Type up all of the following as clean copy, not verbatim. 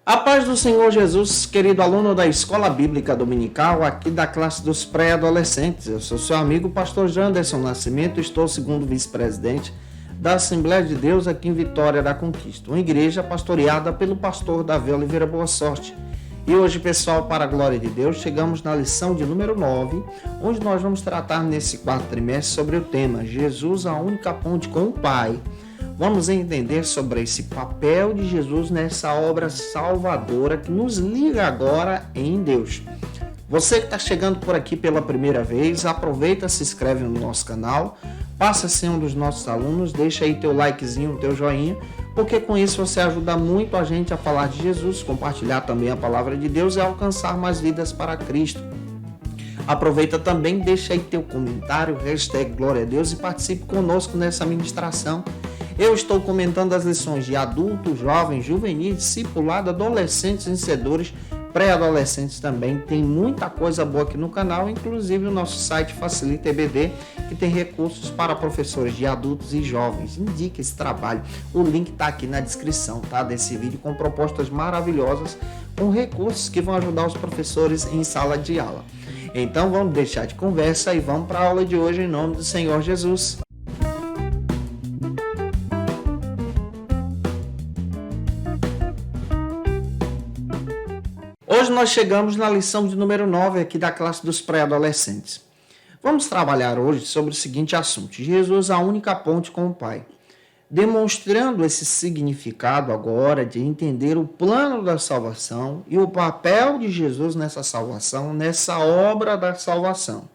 A paz do Senhor Jesus, querido aluno da Escola Bíblica Dominical, aqui da classe dos pré-adolescentes. Eu sou seu amigo, pastor Janderson Nascimento, estou segundo vice-presidente da Assembleia de Deus aqui em Vitória da Conquista, uma igreja pastoreada pelo pastor Davi Oliveira Boa Sorte. E hoje, pessoal, para a glória de Deus, chegamos na lição de número 9, onde nós vamos tratar nesse quarto trimestre sobre o tema Jesus, a única ponte com o Pai. Vamos entender sobre esse papel de Jesus nessa obra salvadora que nos liga agora em Deus. Você que está chegando por aqui pela primeira vez, aproveita, se inscreve no nosso canal, passa a ser um dos nossos alunos, deixa aí teu likezinho, teu joinha, porque com isso você ajuda muito a gente a falar de Jesus, compartilhar também a palavra de Deus e alcançar mais vidas para Cristo. Aproveita também, deixa aí teu comentário, hashtag Glória a Deus e participe conosco nessa ministração. Eu estou comentando as lições de adultos, jovens, juvenis, discipulado, adolescentes, vencedores, pré-adolescentes também. Tem muita coisa boa aqui no canal, inclusive o nosso site Facilita EBD, que tem recursos para professores de adultos e jovens. Indique esse trabalho. O link está aqui na descrição, tá, desse vídeo, com propostas maravilhosas, com recursos que vão ajudar os professores em sala de aula. Então vamos deixar de conversa e vamos para a aula de hoje em nome do Senhor Jesus. Hoje nós chegamos na lição de número 9 aqui da classe dos pré-adolescentes. Vamos trabalhar hoje sobre o seguinte assunto: Jesus, a única ponte com o Pai. Demonstrando esse significado agora de entender o plano da salvação e o papel de Jesus nessa salvação, nessa obra da salvação.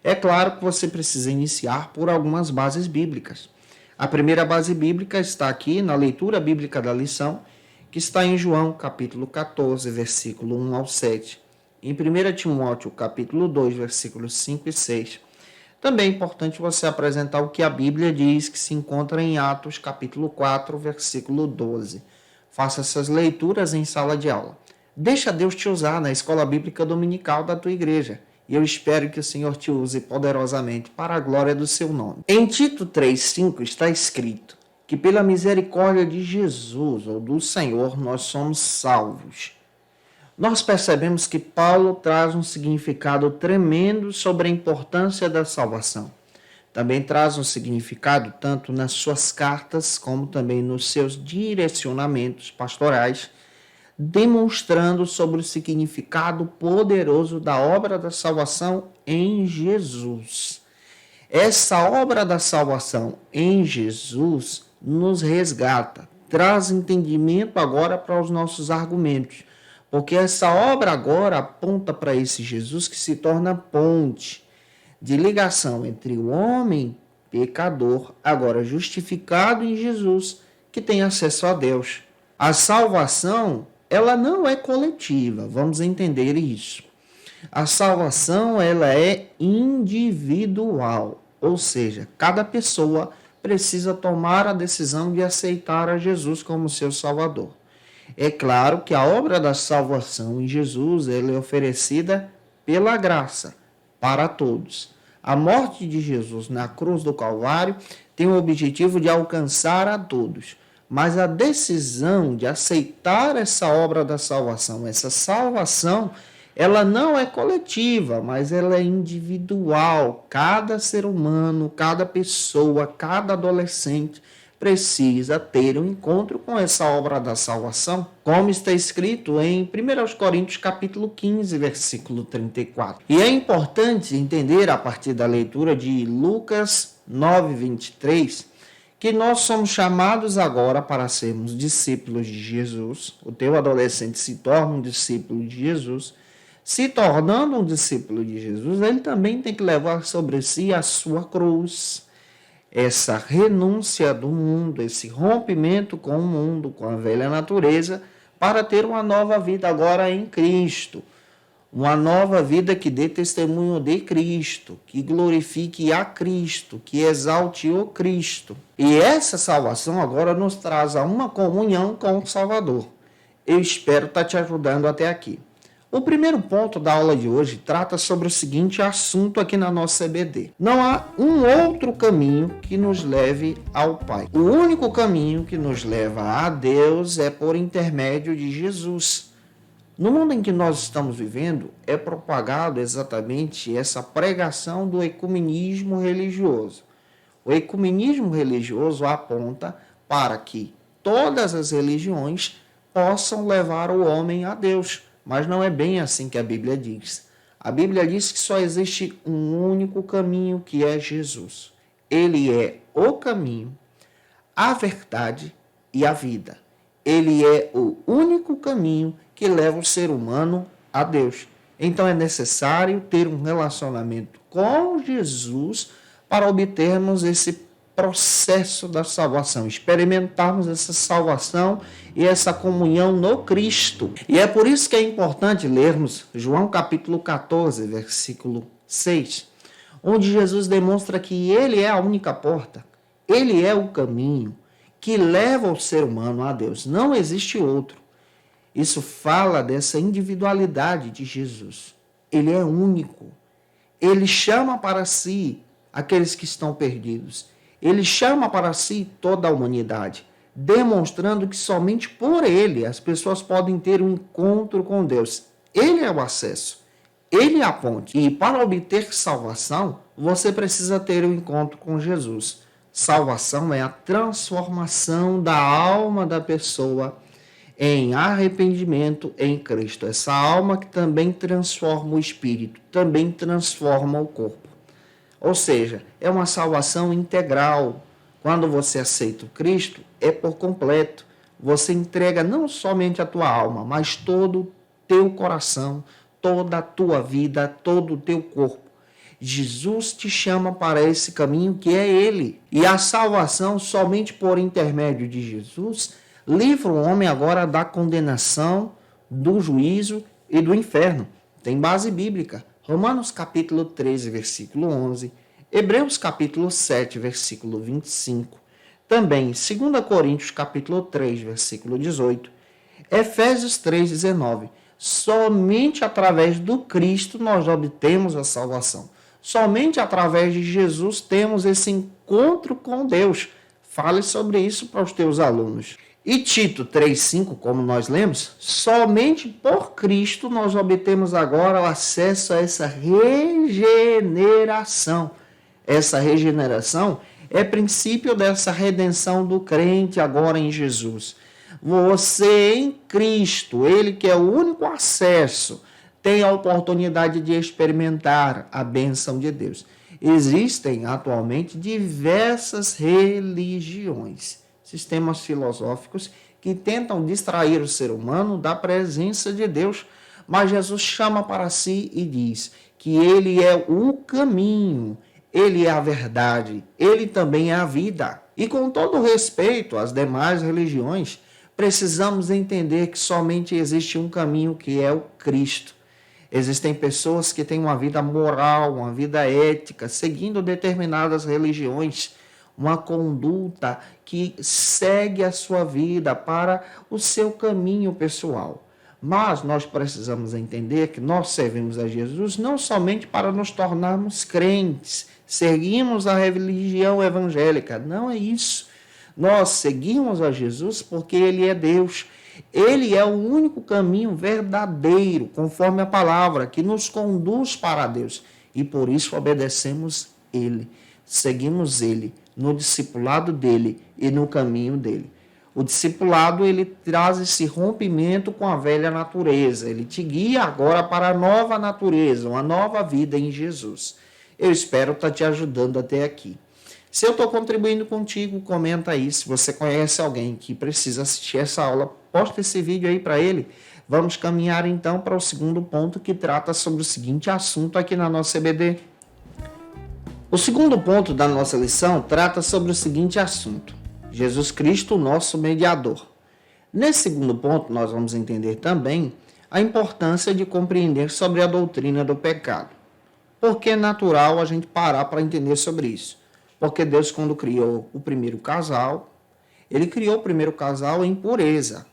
É claro que você precisa iniciar por algumas bases bíblicas. A primeira base bíblica está aqui na leitura bíblica da lição, que está em João, capítulo 14, versículo 1 ao 7. Em 1 Timóteo, capítulo 2, versículos 5 e 6. Também é importante você apresentar o que a Bíblia diz, que se encontra em Atos, capítulo 4, versículo 12. Faça essas leituras em sala de aula. Deixa Deus te usar na escola bíblica dominical da tua igreja. E eu espero que o Senhor te use poderosamente para a glória do seu nome. Em Tito 3,5 está escrito que pela misericórdia de Jesus, ou do Senhor, nós somos salvos. Nós percebemos que Paulo traz um significado tremendo sobre a importância da salvação. Também traz um significado tanto nas suas cartas, como também nos seus direcionamentos pastorais, demonstrando sobre o significado poderoso da obra da salvação em Jesus. Essa obra da salvação em Jesus nos resgata, traz entendimento agora para os nossos argumentos, porque essa obra agora aponta para esse Jesus que se torna ponte de ligação entre o homem pecador, agora justificado em Jesus, que tem acesso a Deus. A salvação, ela não é coletiva, vamos entender isso. A salvação, ela é individual, ou seja, cada pessoa precisa tomar a decisão de aceitar a Jesus como seu Salvador. É claro que a obra da salvação em Jesus ela é oferecida pela graça para todos. A morte de Jesus na cruz do Calvário tem o objetivo de alcançar a todos, mas a decisão de aceitar essa obra da salvação, essa salvação, ela não é coletiva, mas ela é individual. Cada ser humano, cada pessoa, cada adolescente precisa ter um encontro com essa obra da salvação, como está escrito em 1 Coríntios capítulo 15, versículo 34. E é importante entender, a partir da leitura de Lucas 9, 23, que nós somos chamados agora para sermos discípulos de Jesus. O teu adolescente se torna um discípulo de Jesus. Se tornando um discípulo de Jesus, ele também tem que levar sobre si a sua cruz, essa renúncia do mundo, esse rompimento com o mundo, com a velha natureza, para ter uma nova vida agora em Cristo. Uma nova vida que dê testemunho de Cristo, que glorifique a Cristo, que exalte o Cristo. E essa salvação agora nos traz a uma comunhão com o Salvador. Eu espero estar te ajudando até aqui. O primeiro ponto da aula de hoje trata sobre o seguinte assunto aqui na nossa EBD. Não há um outro caminho que nos leve ao Pai. O único caminho que nos leva a Deus é por intermédio de Jesus. No mundo em que nós estamos vivendo, é propagado exatamente essa pregação do ecumenismo religioso. O ecumenismo religioso aponta para que todas as religiões possam levar o homem a Deus, mas não é bem assim que a Bíblia diz. A Bíblia diz que só existe um único caminho, que é Jesus. Ele é o caminho, a verdade e a vida. Ele é o único caminho que leva o ser humano a Deus. Então é necessário ter um relacionamento com Jesus para obtermos esse processo da salvação, experimentarmos essa salvação e essa comunhão no Cristo. E é por isso que é importante lermos João capítulo 14, versículo 6, onde Jesus demonstra que ele é a única porta, ele é o caminho que leva o ser humano a Deus. Não existe outro. Isso fala dessa individualidade de Jesus. Ele é único. Ele chama para si aqueles que estão perdidos. Ele chama para si toda a humanidade, demonstrando que somente por ele as pessoas podem ter um encontro com Deus. Ele é o acesso. Ele é a ponte. E para obter salvação, você precisa ter um encontro com Jesus. Salvação é a transformação da alma da pessoa em arrependimento em Cristo. Essa alma que também transforma o espírito, também transforma o corpo. Ou seja, é uma salvação integral. Quando você aceita o Cristo, é por completo. Você entrega não somente a tua alma, mas todo o teu coração, toda a tua vida, todo o teu corpo. Jesus te chama para esse caminho que é Ele. E a salvação, somente por intermédio de Jesus, livra o homem agora da condenação, do juízo e do inferno. Tem base bíblica. Romanos capítulo 13, versículo 11. Hebreus capítulo 7, versículo 25. Também 2 Coríntios capítulo 3, versículo 18. Efésios 3, 19. Somente através do Cristo nós obtemos a salvação. Somente através de Jesus temos esse encontro com Deus. Fale sobre isso para os teus alunos. E Tito 3,5, como nós lemos, somente por Cristo nós obtemos agora o acesso a essa regeneração. Essa regeneração é princípio dessa redenção do crente agora em Jesus. Você em Cristo, Ele que é o único acesso, tem a oportunidade de experimentar a bênção de Deus. Existem atualmente diversas religiões, sistemas filosóficos que tentam distrair o ser humano da presença de Deus, mas Jesus chama para si e diz que Ele é o caminho, Ele é a verdade, Ele também é a vida. E com todo respeito às demais religiões, precisamos entender que somente existe um caminho, que é o Cristo. Existem pessoas que têm uma vida moral, uma vida ética, seguindo determinadas religiões, uma conduta que segue a sua vida para o seu caminho pessoal. Mas nós precisamos entender que nós servimos a Jesus não somente para nos tornarmos crentes, seguimos a religião evangélica, não é isso. Nós seguimos a Jesus porque Ele é Deus. Ele é o único caminho verdadeiro, conforme a palavra, que nos conduz para Deus. E por isso obedecemos Ele, seguimos Ele, no discipulado dEle e no caminho dEle. O discipulado, ele traz esse rompimento com a velha natureza. Ele te guia agora para a nova natureza, uma nova vida em Jesus. Eu espero estar te ajudando até aqui. Se eu estou contribuindo contigo, comenta aí. Se você conhece alguém que precisa assistir essa aula, posta esse vídeo aí para ele. Vamos caminhar então para o segundo ponto, que trata sobre o seguinte assunto aqui na nossa EBD. O segundo ponto da nossa lição trata sobre o seguinte assunto: Jesus Cristo, nosso mediador. Nesse segundo ponto, nós vamos entender também a importância de compreender sobre a doutrina do pecado. Porque é natural a gente parar para entender sobre isso. Porque Deus, quando criou o primeiro casal, Ele criou o primeiro casal em pureza.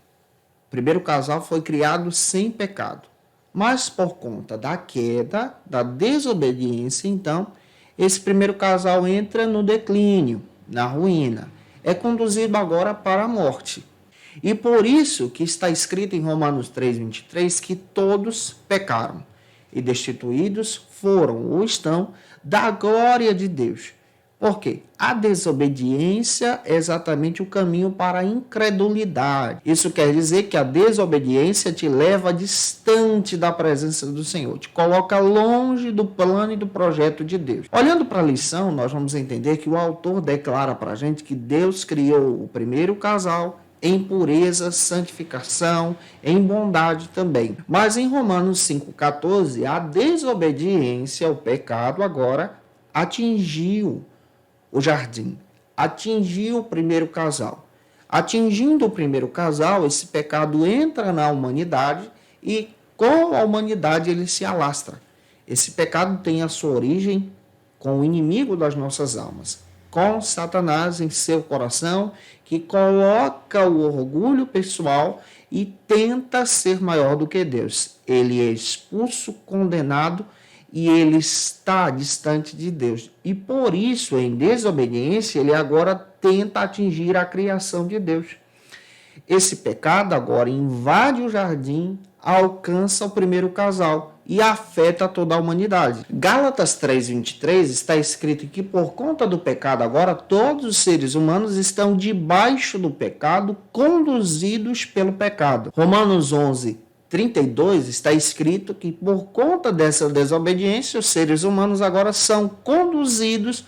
O primeiro casal foi criado sem pecado. Mas por conta da queda, da desobediência, então, esse primeiro casal entra no declínio, na ruína. É conduzido agora para a morte. E por isso que está escrito em Romanos 3:23 que todos pecaram e destituídos foram ou estão da glória de Deus. Por quê? A desobediência é exatamente o caminho para a incredulidade. Isso quer dizer que a desobediência te leva distante da presença do Senhor, te coloca longe do plano e do projeto de Deus. Olhando para a lição, nós vamos entender que o autor declara para a gente que Deus criou o primeiro casal em pureza, santificação, em bondade também. Mas em Romanos 5,14, a desobediência, o pecado agora atingiu o jardim, atingiu o primeiro casal. Atingindo o primeiro casal, esse pecado entra na humanidade e com a humanidade ele se alastra. Esse pecado tem a sua origem com o inimigo das nossas almas, com Satanás em seu coração, que coloca o orgulho pessoal e tenta ser maior do que Deus. Ele é expulso, condenado, e ele está distante de Deus. E por isso, em desobediência, ele agora tenta atingir a criação de Deus. Esse pecado agora invade o jardim, alcança o primeiro casal e afeta toda a humanidade. Gálatas 3:23 está escrito que por conta do pecado agora todos os seres humanos estão debaixo do pecado, conduzidos pelo pecado. Romanos 11:32 está escrito que por conta dessa desobediência os seres humanos agora são conduzidos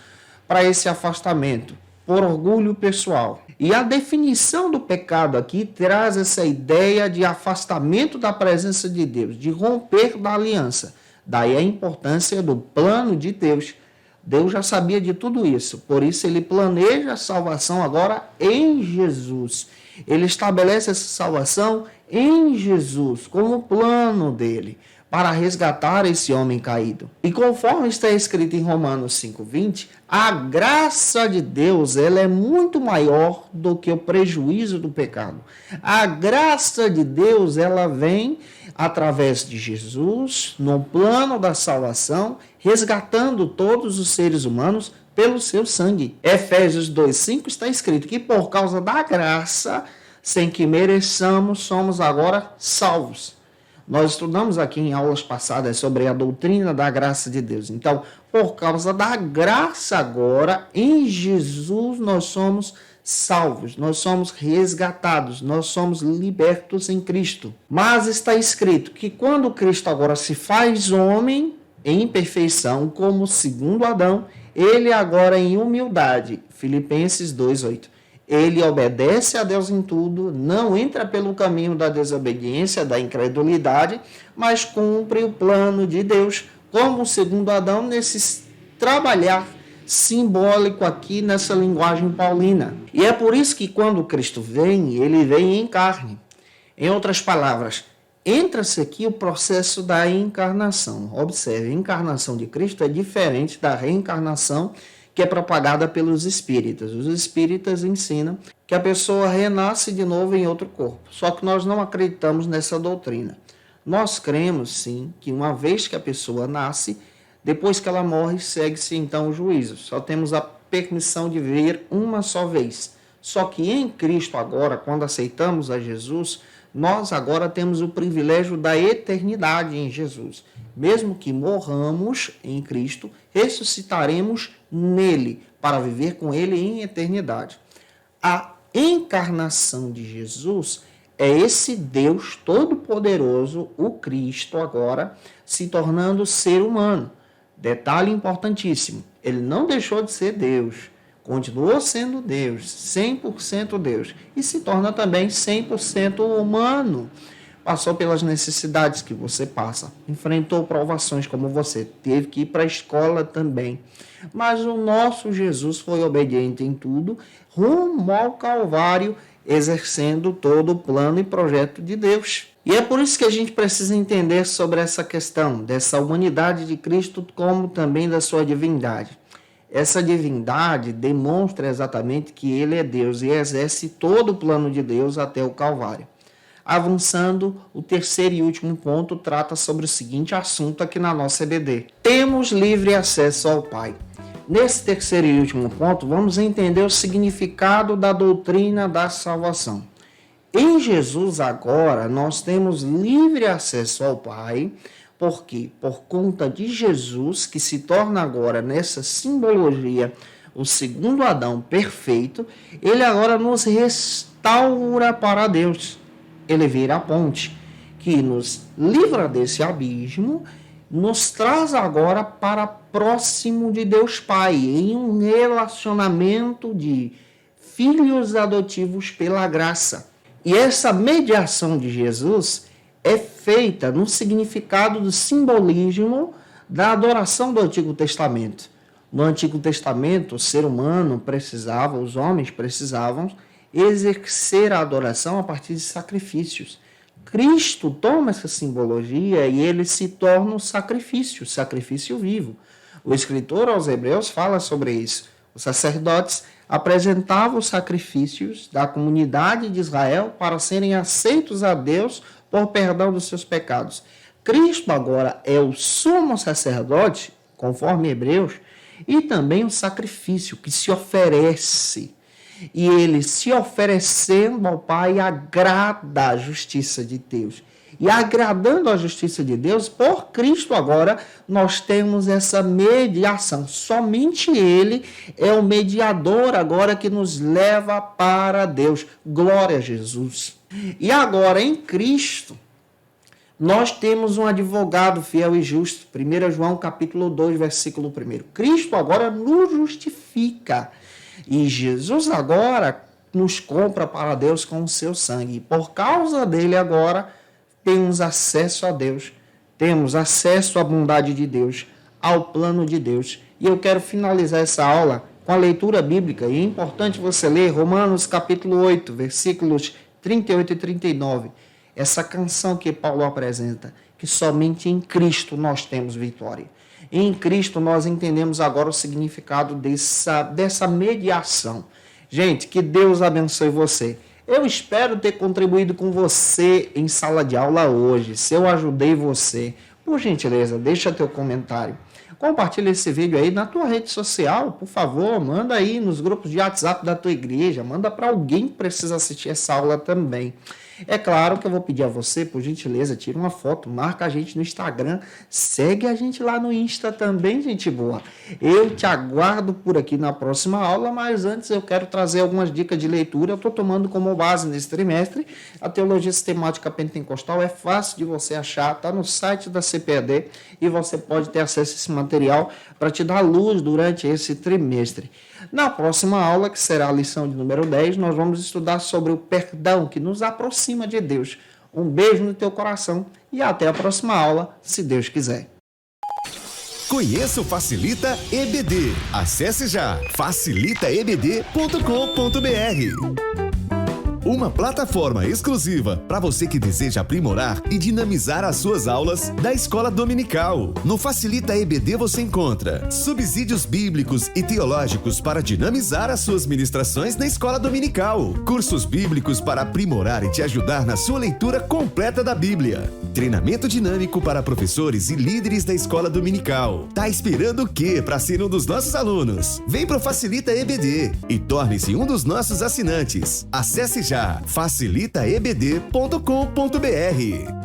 para esse afastamento por orgulho pessoal. E a definição do pecado aqui traz essa ideia de afastamento da presença de Deus, de romper da aliança. Daí a importância do plano de Deus. Deus já sabia de tudo isso, por isso ele planeja a salvação agora em Jesus. Ele estabelece essa salvação em Jesus como plano dele para resgatar esse homem caído. E conforme está escrito em Romanos 5:20, a graça de Deus ela é muito maior do que o prejuízo do pecado. A graça de Deus ela vem através de Jesus, no plano da salvação, resgatando todos os seres humanos pelo seu sangue. Efésios 2:5 está escrito que por causa da graça, sem que mereçamos, somos agora salvos. Nós estudamos aqui em aulas passadas sobre a doutrina da graça de Deus. Então, por causa da graça agora, em Jesus nós somos salvos, nós somos resgatados, nós somos libertos em Cristo. Mas está escrito que quando Cristo agora se faz homem em perfeição, como o segundo Adão, ele agora em humildade, Filipenses 2:8. Ele obedece a Deus em tudo, não entra pelo caminho da desobediência, da incredulidade, mas cumpre o plano de Deus, como o segundo Adão, nesse trabalhar simbólico aqui nessa linguagem paulina. E é por isso que quando Cristo vem, ele vem em carne. Em outras palavras, entra-se aqui o processo da encarnação. Observe, a encarnação de Cristo é diferente da reencarnação que é propagada pelos espíritas. Os espíritas ensinam que a pessoa renasce de novo em outro corpo. Só que nós não acreditamos nessa doutrina. Nós cremos, sim, que uma vez que a pessoa nasce, depois que ela morre, segue-se então o juízo. Só temos a permissão de viver uma só vez. Só que em Cristo agora, quando aceitamos a Jesus, nós agora temos o privilégio da eternidade em Jesus. Mesmo que morramos em Cristo, ressuscitaremos nele, para viver com ele em eternidade. A encarnação de Jesus é esse Deus todo-poderoso, o Cristo agora, se tornando ser humano. Detalhe importantíssimo, ele não deixou de ser Deus, continuou sendo Deus, 100% Deus, e se torna também 100% humano. Passou pelas necessidades que você passa, enfrentou provações como você, teve que ir para a escola também. Mas o nosso Jesus foi obediente em tudo, rumo ao Calvário, exercendo todo o plano e projeto de Deus. E é por isso que a gente precisa entender sobre essa questão, dessa humanidade de Cristo, como também da sua divindade. Essa divindade demonstra exatamente que ele é Deus e exerce todo o plano de Deus até o Calvário. Avançando, o terceiro e último ponto trata sobre o seguinte assunto aqui na nossa EBD. Temos livre acesso ao Pai. Nesse terceiro e último ponto, vamos entender o significado da doutrina da salvação. Em Jesus agora, nós temos livre acesso ao Pai, porque por conta de Jesus, que se torna agora nessa simbologia o segundo Adão perfeito, ele agora nos restaura para Deus. Ele vira a ponte que nos livra desse abismo, nos traz agora para próximo de Deus Pai, em um relacionamento de filhos adotivos pela graça. E essa mediação de Jesus é feita no significado do simbolismo da adoração do Antigo Testamento. No Antigo Testamento, o ser humano precisava, os homens precisavam exercer a adoração a partir de sacrifícios. Cristo toma essa simbologia e ele se torna um sacrifício vivo. O escritor aos Hebreus fala sobre isso. Os sacerdotes apresentavam os sacrifícios da comunidade de Israel para serem aceitos a Deus por perdão dos seus pecados. Cristo agora é o sumo sacerdote, conforme Hebreus, e também o sacrifício que se oferece. E ele, se oferecendo ao Pai, agrada a justiça de Deus. E agradando a justiça de Deus, por Cristo agora, nós temos essa mediação. Somente Ele é o mediador agora que nos leva para Deus. Glória a Jesus. E agora, em Cristo, nós temos um advogado fiel e justo. 1 João capítulo 2, versículo 1. Cristo agora nos justifica. E Jesus agora nos compra para Deus com o seu sangue. E por causa dele agora temos acesso a Deus. Temos acesso à bondade de Deus, ao plano de Deus. E eu quero finalizar essa aula com a leitura bíblica. E é importante você ler Romanos capítulo 8, versículos 38 e 39. Essa canção que Paulo apresenta, que somente em Cristo nós temos vitória. Em Cristo nós entendemos agora o significado dessa mediação. Gente, que Deus abençoe você. Eu espero ter contribuído com você em sala de aula hoje. Se eu ajudei você, por gentileza, deixa teu comentário. Compartilha esse vídeo aí na tua rede social, por favor. Manda aí nos grupos de WhatsApp da tua igreja. Manda para alguém que precisa assistir essa aula também. É claro que eu vou pedir a você, por gentileza, tira uma foto, marca a gente no Instagram, segue a gente lá no Insta também, gente boa. Eu te aguardo por aqui na próxima aula, mas antes eu quero trazer algumas dicas de leitura. Eu estou tomando como base nesse trimestre a Teologia Sistemática Pentecostal. É fácil de você achar, está no site da CPAD e você pode ter acesso a esse material para te dar luz durante esse trimestre. Na próxima aula, que será a lição de número 10, nós vamos estudar sobre o perdão que nos aproxima de Deus. Um beijo no teu coração e até a próxima aula, se Deus quiser. Conheça o Facilita EBD. Acesse já facilitaebd.com.br. Uma plataforma exclusiva para você que deseja aprimorar e dinamizar as suas aulas da escola dominical. No Facilita EBD você encontra subsídios bíblicos e teológicos para dinamizar as suas ministrações na escola dominical, cursos bíblicos para aprimorar e te ajudar na sua leitura completa da Bíblia, treinamento dinâmico para professores e líderes da escola dominical. Tá esperando o quê para ser um dos nossos alunos? Vem pro Facilita EBD e torne-se um dos nossos assinantes. Acesse já facilitaebd.com.br.